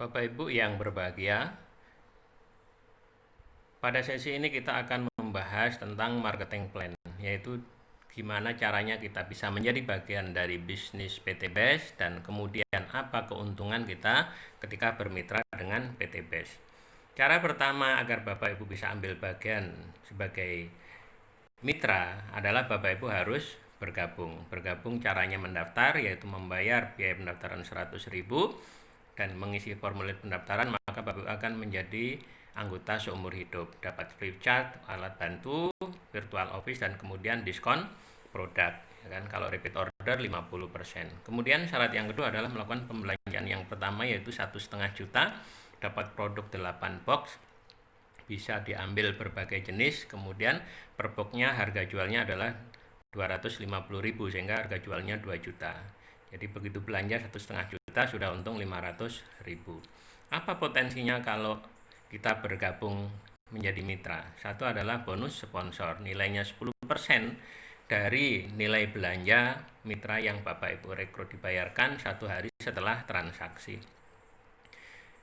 Bapak Ibu yang berbahagia, pada sesi ini kita akan membahas tentang marketing plan, yaitu gimana caranya kita bisa menjadi bagian dari bisnis PT BES dan kemudian apa keuntungan kita ketika bermitra dengan PT BES. Cara pertama agar Bapak Ibu bisa ambil bagian sebagai mitra adalah Bapak Ibu harus bergabung. Bergabung caranya mendaftar, yaitu membayar biaya pendaftaran 100.000 dan mengisi formulir pendaftaran, maka Bapak Ibu akan menjadi anggota seumur hidup, dapat free chat, alat bantu, virtual office, dan kemudian diskon produk, ya kan? Kalau repeat order 50%. Kemudian syarat yang kedua adalah melakukan pembelanjaan yang pertama, yaitu 1,5 juta, dapat produk 8 box, bisa diambil berbagai jenis. Kemudian per boxnya harga jualnya adalah 250.000 sehingga harga jualnya 2 juta. Jadi begitu belanja 1,5 juta sudah untung 500.000. Apa potensinya kalau kita bergabung menjadi mitra? Satu adalah bonus sponsor, nilainya 10% dari nilai belanja mitra yang Bapak Ibu rekrut, dibayarkan 1 hari setelah transaksi.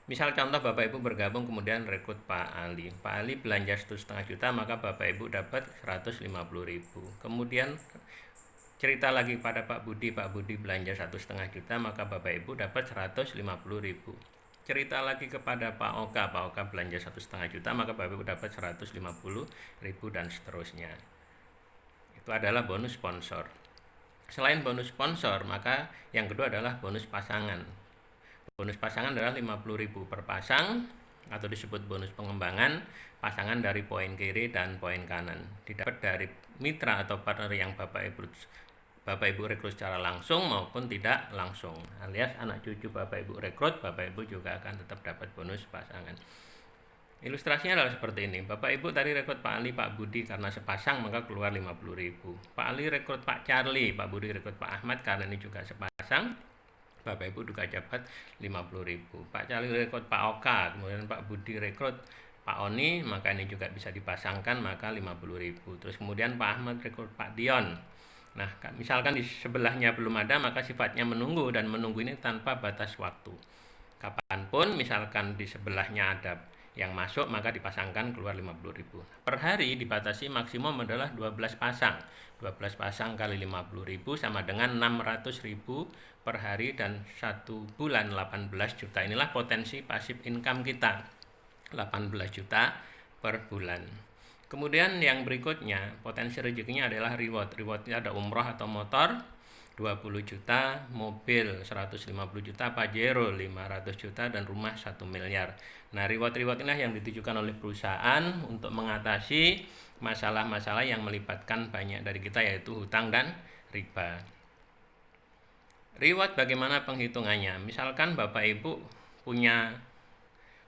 Misal contoh Bapak Ibu bergabung kemudian rekrut Pak Ali. Pak Ali belanja 1,5 juta, maka Bapak Ibu dapat 150.000. Kemudian cerita lagi pada Pak Budi belanja 1,5 juta, maka Bapak Ibu dapat 150.000. Cerita lagi kepada Pak Oka belanja 1,5 juta, maka Bapak Ibu dapat 150.000 dan seterusnya. Itu adalah bonus sponsor. Selain bonus sponsor, maka yang kedua adalah bonus pasangan. Bonus pasangan adalah 50.000 per pasang, atau disebut bonus pengembangan pasangan dari poin kiri dan poin kanan. Didapat dari mitra atau partner yang Bapak Ibu rekrut secara langsung maupun tidak langsung, alias anak cucu Bapak Ibu rekrut, Bapak Ibu juga akan tetap dapat bonus pasangan. Ilustrasinya adalah seperti ini. Bapak Ibu tadi rekrut Pak Ali, Pak Budi karena sepasang maka keluar 50.000. Pak Ali rekrut Pak Charlie, Pak Budi rekrut Pak Ahmad karena ini juga sepasang, Bapak Ibu juga dapat 50.000. Pak Charlie rekrut Pak Oka, kemudian Pak Budi rekrut Pak Oni, maka ini juga bisa dipasangkan, maka 50.000. Terus kemudian Pak Ahmad rekrut Pak Dion. Nah, misalkan di sebelahnya belum ada, maka sifatnya menunggu, dan menunggu ini tanpa batas waktu. Kapanpun misalkan di sebelahnya ada yang masuk, maka dipasangkan keluar 50.000. Per hari dibatasi maksimum adalah 12 pasang. 12 pasang kali 50.000 sama dengan 600.000 per hari, dan 1 bulan 18 juta. Inilah potensi pasif income kita, 18 juta per bulan. Kemudian yang berikutnya, potensi rezekinya adalah reward. Rewardnya ada umroh atau motor 20 juta, mobil 150 juta, Pajero 500 juta, dan rumah 1 miliar. Nah, reward-reward inilah yang ditujukan oleh perusahaan untuk mengatasi masalah-masalah yang melibatkan banyak dari kita, yaitu hutang dan riba. Reward bagaimana penghitungannya? Misalkan Bapak Ibu punya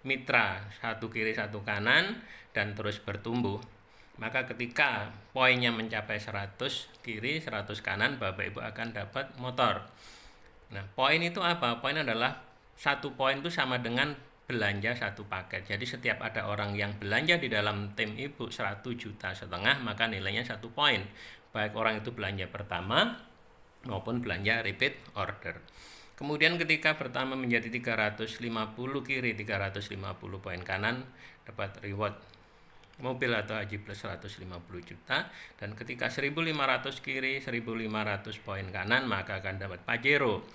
mitra satu kiri satu kanan dan terus bertumbuh, maka ketika poinnya mencapai 100 kiri 100 kanan, Bapak Ibu akan dapat motor. Nah, poin itu apa? Poin adalah 1 poin itu sama dengan belanja 1 paket. Jadi setiap ada orang yang belanja di dalam tim Ibu 1,5 juta, maka nilainya 1 poin. Baik orang itu belanja pertama maupun belanja repeat order. Kemudian ketika pertama menjadi 350 kiri 350 poin kanan, dapat reward mobil atau haji plus 150 juta, dan ketika 1.500 kiri 1.500 poin kanan, maka akan dapat Pajero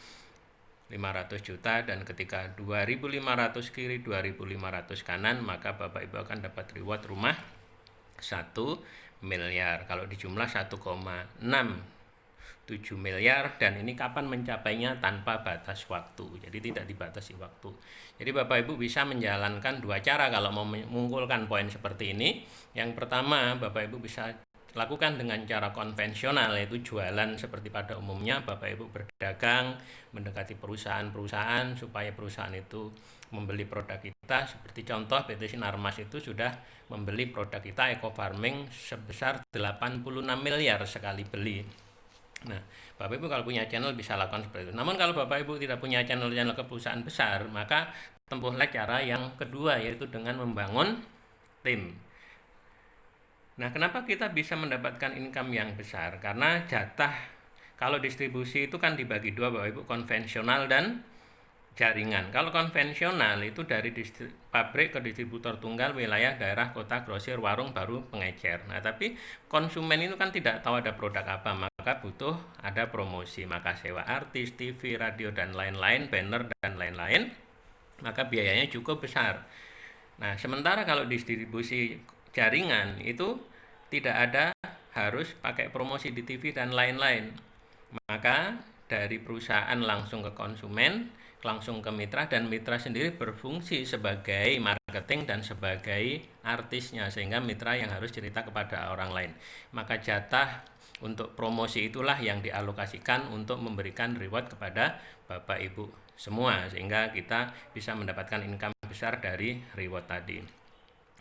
500 juta, dan ketika 2.500 kiri 2.500 kanan, maka Bapak Ibu akan dapat reward rumah 1 miliar. Kalau dijumlah 1,67 miliar, dan ini kapan mencapainya? Tanpa batas waktu, jadi tidak dibatasi waktu. Jadi Bapak Ibu bisa menjalankan 2 cara kalau mau mengumpulkan poin seperti ini. Yang pertama, Bapak Ibu bisa lakukan dengan cara konvensional, yaitu jualan seperti pada umumnya. Bapak Ibu berdagang, mendekati perusahaan-perusahaan supaya perusahaan itu membeli produk kita. Seperti contoh PT Sinarmas itu sudah membeli produk kita Eco Farming sebesar 86 miliar sekali beli. Nah, Bapak Ibu kalau punya channel bisa lakukan seperti itu. Namun kalau Bapak Ibu tidak punya channel-channel ke perusahaan besar, maka tempuhlah cara yang kedua, yaitu dengan membangun tim. Nah, kenapa kita bisa mendapatkan income yang besar? Karena jatah kalau distribusi itu kan dibagi 2, Bapak Ibu, konvensional dan jaringan. Kalau konvensional itu dari pabrik ke distributor tunggal, wilayah, daerah, kota, grosir, warung, baru pengecer. Nah, tapi konsumen itu kan tidak tahu ada produk apa, maka butuh ada promosi, maka sewa artis, TV, radio, dan lain-lain, banner, dan lain-lain, maka biayanya cukup besar. Nah, sementara kalau distribusi jaringan itu tidak ada harus pakai promosi di TV dan lain-lain. Maka dari perusahaan langsung ke konsumen, langsung ke mitra, dan mitra sendiri berfungsi sebagai marketing dan sebagai artisnya, sehingga mitra yang harus cerita kepada orang lain. Maka jatah untuk promosi itulah yang dialokasikan untuk memberikan reward kepada Bapak Ibu semua, sehingga kita bisa mendapatkan income besar dari reward tadi.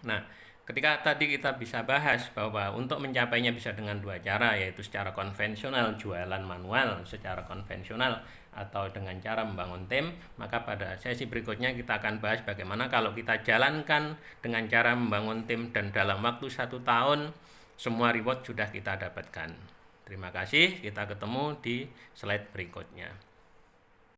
Nah, ketika tadi kita bisa bahas bahwa untuk mencapainya bisa dengan dua cara, yaitu secara konvensional, jualan manual secara konvensional, atau dengan cara membangun tim, maka pada sesi berikutnya kita akan bahas bagaimana kalau kita jalankan dengan cara membangun tim dan dalam waktu 1 tahun semua reward sudah kita dapatkan. Terima kasih, kita ketemu di slide berikutnya.